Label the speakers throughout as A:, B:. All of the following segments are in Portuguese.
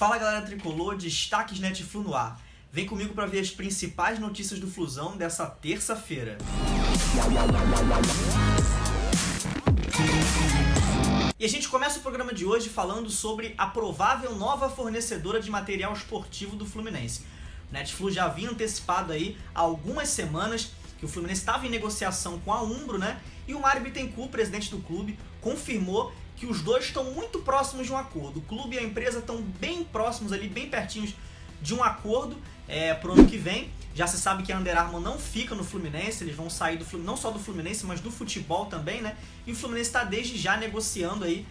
A: Fala galera tricolor, destaques Netflu no ar. Vem comigo para ver as principais notícias do Flusão dessa terça-feira. E a gente começa o programa de hoje falando sobre a provável nova fornecedora de material esportivo do Fluminense. O Netflu já havia antecipado aí há algumas semanas que o Fluminense estava em negociação com a Umbro, né? E o Mário Bittencourt, presidente do clube, confirmou que os dois estão muito próximos de um acordo. O clube e a empresa estão bem próximos ali, bem pertinhos de um acordo para o ano que vem. Já se sabe que a Under Armour não fica no Fluminense, eles vão sair não só do Fluminense, mas do futebol também, né? E o Fluminense está desde já negociando aí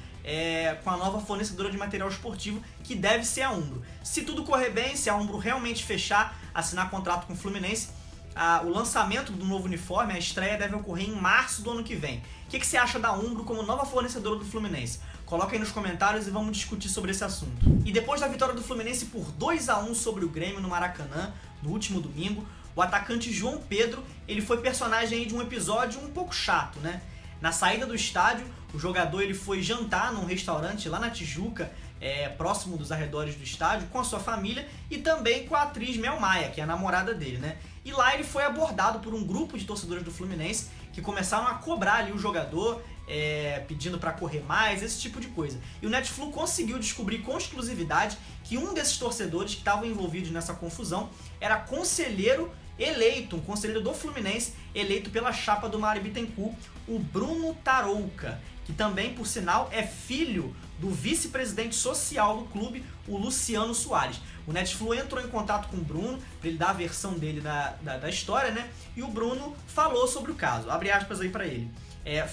A: com a nova fornecedora de material esportivo, que deve ser a Umbro. Se tudo correr bem, se a Umbro realmente fechar, assinar contrato com o Fluminense, o lançamento do novo uniforme, a estreia deve ocorrer em março do ano que vem. O que você acha da Umbro como nova fornecedora do Fluminense? Coloca aí nos comentários e vamos discutir sobre esse assunto. E depois da vitória do Fluminense por 2-1 sobre o Grêmio no Maracanã, no último domingo, o atacante João Pedro, ele foi personagem aí de um episódio um pouco chato, né? Na saída do estádio, o jogador ele foi jantar num restaurante lá na Tijuca, próximo dos arredores do estádio, com a sua família e também com a atriz Mel Maia, que é a namorada dele, né? E lá ele foi abordado por um grupo de torcedores do Fluminense que começaram a cobrar ali o jogador, pedindo para correr mais, esse tipo de coisa. E o Netflu conseguiu descobrir com exclusividade que um desses torcedores que estavam envolvidos nessa confusão era conselheiro eleito, um conselheiro do Fluminense, eleito pela chapa do Mário Bittencourt, o Bruno Tarouca, que também, por sinal, é filho do vice-presidente social do clube, o Luciano Soares. O Netflu entrou em contato com o Bruno para ele dar a versão dele da história, né? E o Bruno falou sobre o caso. Abre aspas aí para ele.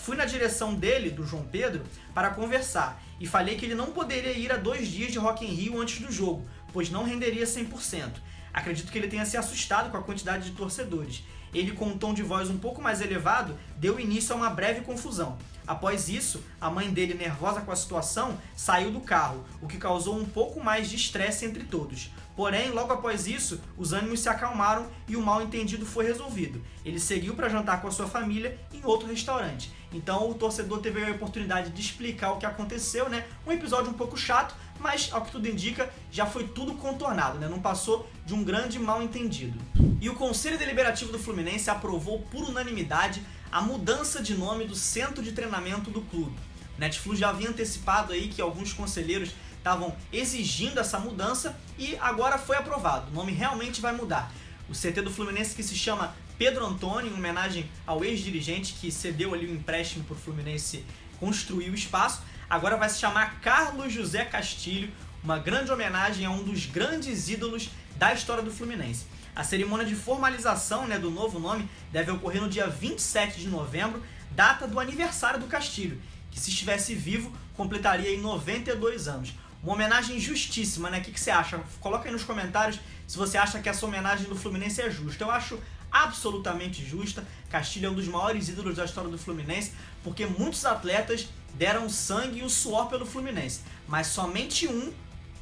A: Fui na direção dele, do João Pedro, para conversar e falei que ele não poderia ir a 2 dias de Rock in Rio antes do jogo, pois não renderia 100%. Acredito que ele tenha se assustado com a quantidade de torcedores. Ele, com um tom de voz um pouco mais elevado, deu início a uma breve confusão. Após isso, a mãe dele, nervosa com a situação, saiu do carro, o que causou um pouco mais de estresse entre todos. Porém, logo após isso, os ânimos se acalmaram e o mal-entendido foi resolvido. Ele seguiu para jantar com a sua família em outro restaurante. Então o torcedor teve a oportunidade de explicar o que aconteceu, né? Um episódio um pouco chato, mas ao que tudo indica, já foi tudo contornado, né? Não passou de um grande mal-entendido. E o Conselho Deliberativo do Fluminense aprovou por unanimidade a mudança de nome do centro de treinamento do clube. O Netflu já havia antecipado aí que alguns conselheiros estavam exigindo essa mudança e agora foi aprovado. O nome realmente vai mudar. O CT do Fluminense, que se chama Pedro Antônio, em homenagem ao ex-dirigente que cedeu ali o empréstimo para o Fluminense construir o espaço, agora vai se chamar Carlos José Castilho, uma grande homenagem a um dos grandes ídolos da história do Fluminense. A cerimônia de formalização, né, do novo nome deve ocorrer no dia 27 de novembro, data do aniversário do Castilho, que se estivesse vivo completaria aí 92 anos. Uma homenagem justíssima, né? O que você acha? Coloca aí nos comentários se você acha que essa homenagem do Fluminense é justa. Eu acho absolutamente justa. Castilho é um dos maiores ídolos da história do Fluminense, porque muitos atletas deram sangue e o suor pelo Fluminense, mas somente um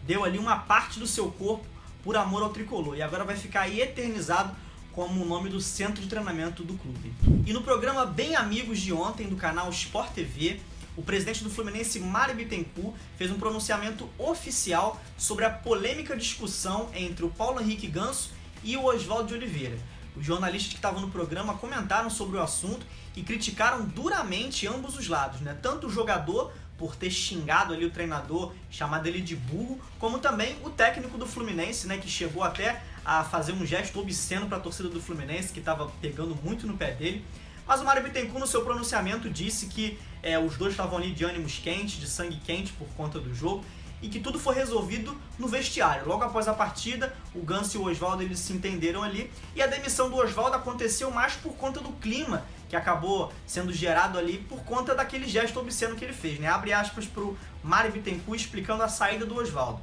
A: deu ali uma parte do seu corpo por amor ao tricolor, e agora vai ficar aí eternizado como o nome do centro de treinamento do clube. E no programa Bem Amigos de ontem, do canal Sport TV, o presidente do Fluminense, Mário Bittencourt, fez um pronunciamento oficial sobre a polêmica discussão entre o Paulo Henrique Ganso e o Oswaldo de Oliveira. Os jornalistas que estavam no programa comentaram sobre o assunto e criticaram duramente ambos os lados, né? Tanto o jogador, por ter xingado ali o treinador, chamado ele de burro, como também o técnico do Fluminense, né, que chegou até a fazer um gesto obsceno para a torcida do Fluminense, que estava pegando muito no pé dele. Mas o Mário Bittencourt, no seu pronunciamento, disse que os dois estavam ali de ânimos quentes, de sangue quente por conta do jogo, e que tudo foi resolvido no vestiário. Logo após a partida, o Ganso e o Oswaldo eles se entenderam ali, e a demissão do Oswaldo aconteceu mais por conta do clima que acabou sendo gerado ali por conta daquele gesto obsceno que ele fez, né? Abre aspas para o Mário Bittencourt explicando a saída do Oswaldo.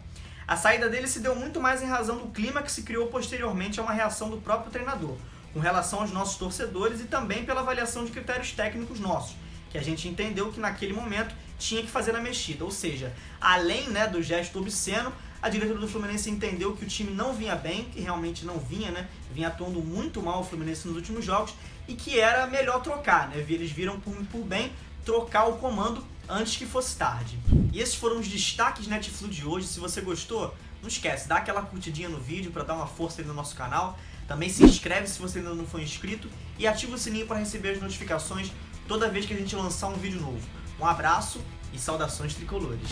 A: A saída dele se deu muito mais em razão do clima que se criou posteriormente a uma reação do próprio treinador, com relação aos nossos torcedores e também pela avaliação de critérios técnicos nossos, que a gente entendeu que naquele momento tinha que fazer a mexida, ou seja, além, né, do gesto obsceno, a diretora do Fluminense entendeu que o time não vinha bem, que realmente não vinha, né, vinha atuando muito mal o Fluminense nos últimos jogos, e que era melhor trocar, né, eles viram por bem trocar o comando antes que fosse tarde. E esses foram os destaques Netflu de hoje. Se você gostou, não esquece, dá aquela curtidinha no vídeo para dar uma força aí no nosso canal. Também se inscreve se você ainda não for inscrito e ativa o sininho para receber as notificações toda vez que a gente lançar um vídeo novo. Um abraço e saudações tricolores!